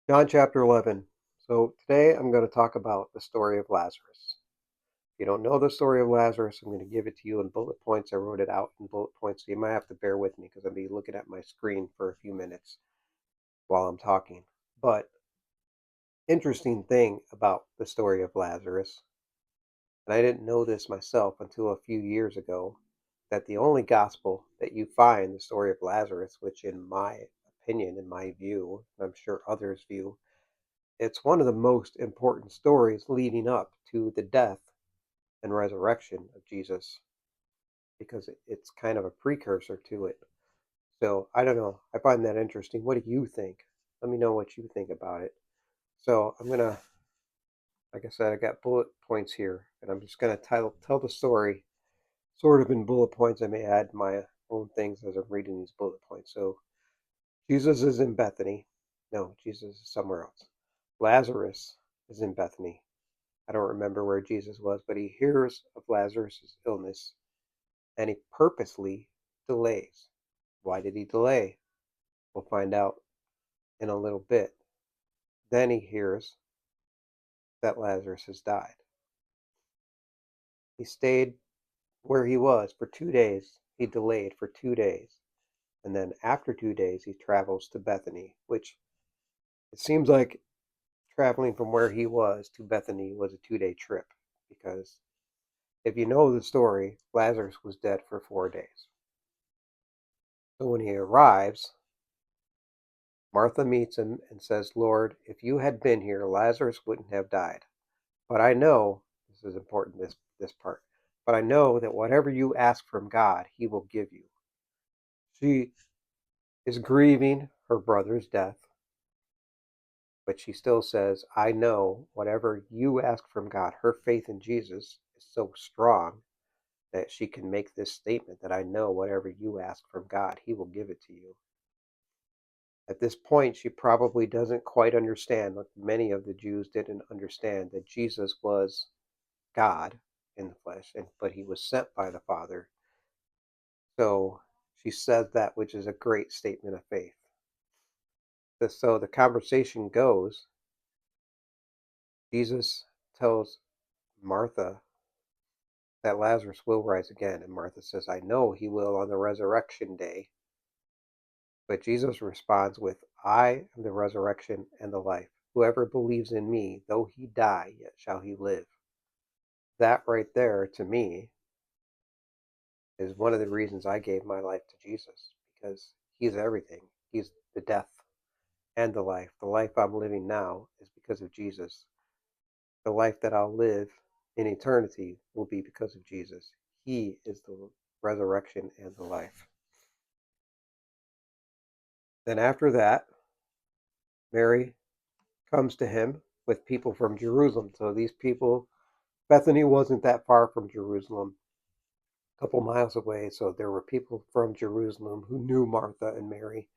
John chapter 11. So today I'm going to talk about the story of Lazarus. If you don't know the story of Lazarus, I'm going to give it to you in bullet points. I wrote it out in bullet points, so you might have to bear with me because I'll be looking at my screen for a few minutes while I'm talking. But interesting thing about the story of Lazarus, and I didn't know this myself until a few years ago, that the only gospel that you find the story of Lazarus, which in my opinion, in my view, and I'm sure others' view, it's one of the most important stories leading up to the death and resurrection of Jesus because it's kind of a precursor to it. So I don't know. I find that interesting. What do you think? Let me know what you think about it. So I'm gonna, like I said, I got bullet points here, and I'm just gonna tell the story sort of in bullet points. I may add my own things as I'm reading these bullet points. So Jesus is in Bethany. No, Jesus is somewhere else. Lazarus is in Bethany. I don't remember where Jesus was, but he hears of Lazarus' illness and he purposely delays. Why did he delay? We'll find out in a little bit. Then he hears that Lazarus has died. He stayed where he was for 2 days. He delayed for 2 days. And then after 2 days, he travels to Bethany, which it seems like traveling from where he was to Bethany was a 2 day trip because if you know the story, Lazarus was dead for 4 days. So when he arrives, Martha meets him and says, Lord, if you had been here, Lazarus wouldn't have died. But I know, this is important, this part, but I know that whatever you ask from God, he will give you. She is grieving her brother's death, but she still says, I know whatever you ask from God. Her faith in Jesus is so strong that she can make this statement that I know whatever you ask from God, he will give it to you. At this point, she probably doesn't quite understand, like many of the Jews didn't understand, that Jesus was God in the flesh, but he was sent by the Father. So she says that, which is a great statement of faith. So the conversation goes, Jesus tells Martha that Lazarus will rise again. And Martha says, I know he will on the resurrection day. But Jesus responds with, I am the resurrection and the life. Whoever believes in me, though he die, yet shall he live. That right there, to me, is one of the reasons I gave my life to Jesus, because he's everything. He's the death and the life. The life I'm living now is because of Jesus. The life that I'll live in eternity will be because of Jesus. He is the resurrection and the life. Then after that, Mary comes to him with people from Jerusalem. So these people, Bethany wasn't that far from Jerusalem, a couple miles away. So there were people from Jerusalem who knew Martha and Mary,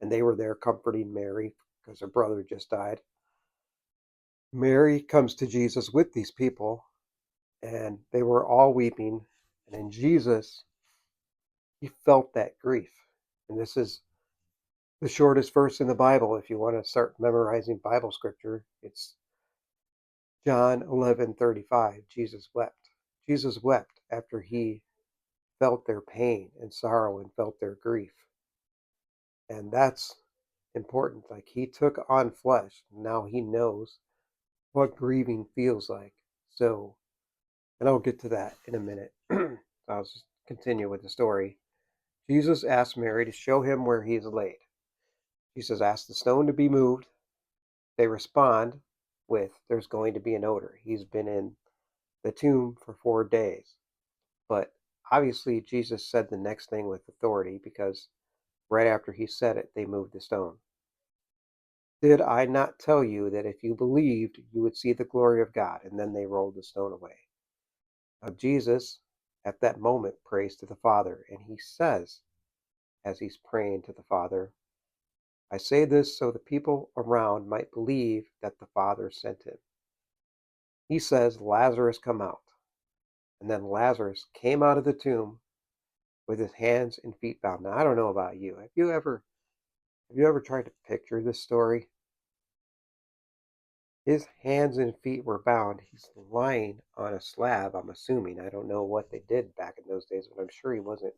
and they were there comforting Mary because her brother just died. Mary comes to Jesus with these people, and they were all weeping. And in Jesus, he felt that grief. And this is the shortest verse in the Bible. If you want to start memorizing Bible scripture, it's John 11:35. Jesus wept. Jesus wept after he felt their pain and sorrow and felt their grief. And that's important. Like he took on flesh. Now he knows what grieving feels like. So, and I'll get to that in a minute. So I'll just continue with the story. Jesus asked Mary to show him where he is laid. Jesus asked the stone to be moved. They respond with, there's going to be an odor. He's been in the tomb for 4 days. But obviously, Jesus said the next thing with authority because right after he said it, they moved the stone. Did I not tell you that if you believed, you would see the glory of God? And then they rolled the stone away. Now, Jesus, at that moment, prays to the Father, and he says, as he's praying to the Father, I say this so the people around might believe that the Father sent him. He says, Lazarus, come out. And then Lazarus came out of the tomb with his hands and feet bound. Now, I don't know about you. Have you ever tried to picture this story? His hands and feet were bound. He's lying on a slab, I'm assuming. I don't know what they did back in those days, but I'm sure he wasn't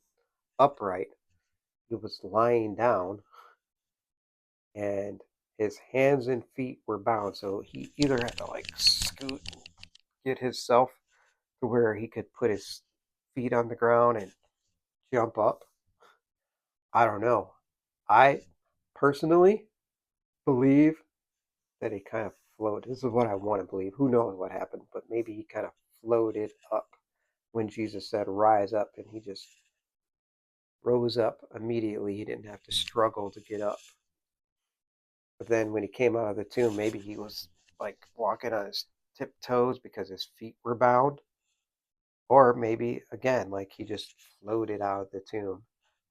upright. He was lying down, and his hands and feet were bound. So he either had to like scoot and get himself to where he could put his feet on the ground and jump up. I don't know. I personally believe that he kind of floated. This is what I want to believe. Who knows what happened, but maybe he kind of floated up when Jesus said, "Rise up," and he just rose up immediately. He didn't have to struggle to get up. But then when he came out of the tomb, maybe he was like walking on his tiptoes because his feet were bound. Or maybe, again, like he just floated out of the tomb.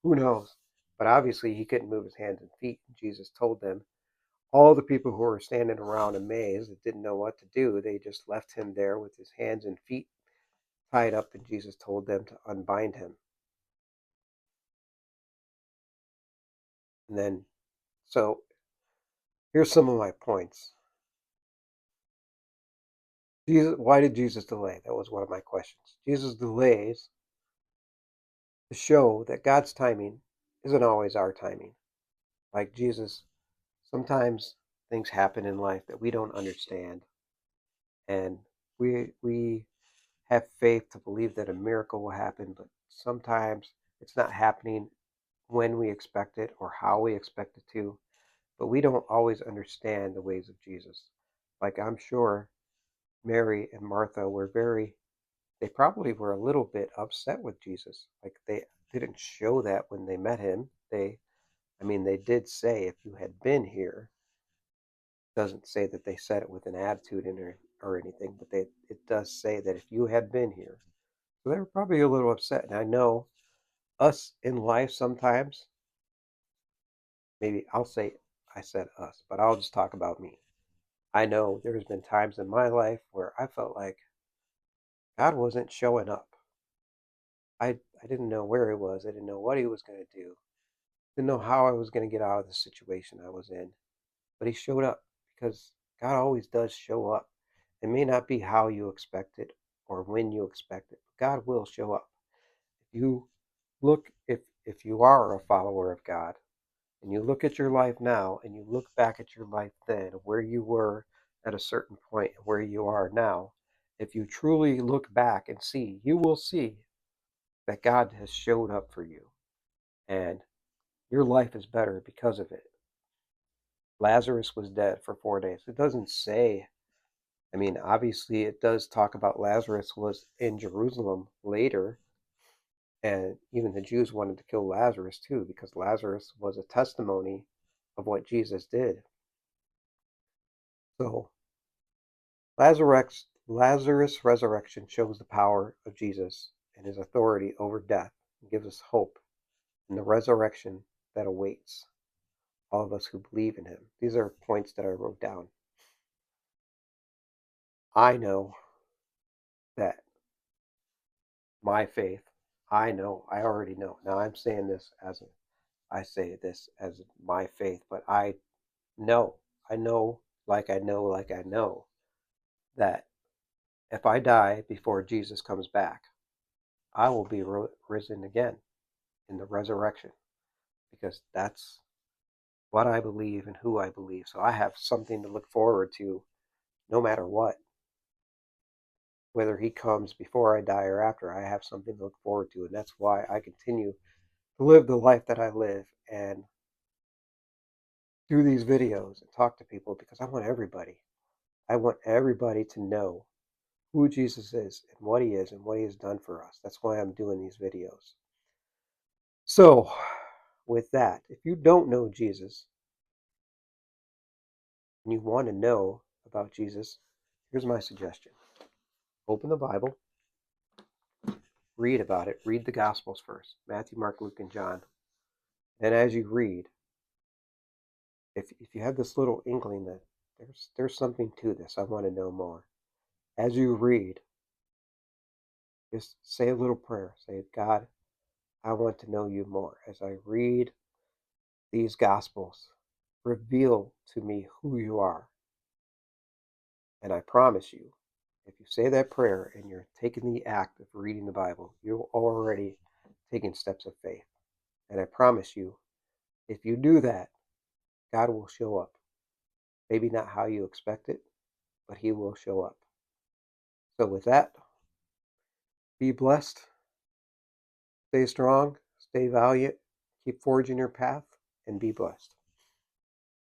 Who knows? But obviously, he couldn't move his hands and feet. Jesus told them, all the people who were standing around amazed that didn't know what to do, they just left him there with his hands and feet tied up, and Jesus told them to unbind him. And then, so here's some of my points. Jesus, why did Jesus delay? That was one of my questions. Jesus delays to show that God's timing isn't always our timing. Like Jesus, sometimes things happen in life that we don't understand, and we have faith to believe that a miracle will happen, but sometimes it's not happening when we expect it or how we expect it to. But we don't always understand the ways of Jesus. Like I'm sure Mary and Martha were they probably were a little bit upset with Jesus. Like they didn't show that when they met him. I mean, they did say, if you had been here, doesn't say that they said it with an attitude in or anything, but it does say that if you had been here. So they were probably a little upset. And I know us in life sometimes, maybe I'll say I said us, but I'll just talk about me. I know there's been times in my life where I felt like God wasn't showing up. I didn't know where he was. I didn't know what he was going to do. Didn't know how I was going to get out of the situation I was in. But he showed up because God always does show up. It may not be how you expect it or when you expect it, but God will show up. If you if you are a follower of God and you look at your life now and you look back at your life then, where you were at a certain point and where you are now, if you truly look back and see, you will see that God has showed up for you and your life is better because of it. Lazarus was dead for 4 days. It doesn't say, I mean, obviously it does talk about Lazarus was in Jerusalem later, and even the Jews wanted to kill Lazarus too, because Lazarus was a testimony of what Jesus did. So Lazarus' resurrection shows the power of Jesus and his authority over death and gives us hope in the resurrection that awaits all of us who believe in him. These are points that I wrote down. I know that my faith, I already know. Now I'm saying this I say this as my faith, but know, I know, like I know that if I die before Jesus comes back, I will be risen again in the resurrection because that's what I believe and who I believe. So I have something to look forward to no matter what. Whether he comes before I die or after, I have something to look forward to. And that's why I continue to live the life that I live and do these videos and talk to people because I want everybody to know who Jesus is and what he has done for us. That's why I'm doing these videos. So, with that, if you don't know Jesus and you want to know about Jesus, here's my suggestion. Open the Bible, read about it, read the Gospels first Matthew, Mark, Luke, and John. And as you read, if you have this little inkling that there's something to this, I want to know more. As you read, just say a little prayer. Say, God, I want to know you more. As I read these Gospels, reveal to me who you are. And I promise you, if you say that prayer and you're taking the act of reading the Bible, you're already taking steps of faith. And I promise you, if you do that, God will show up. Maybe not how you expect it, but He will show up. So, with that, be blessed, stay strong, stay valiant, keep forging your path, and be blessed.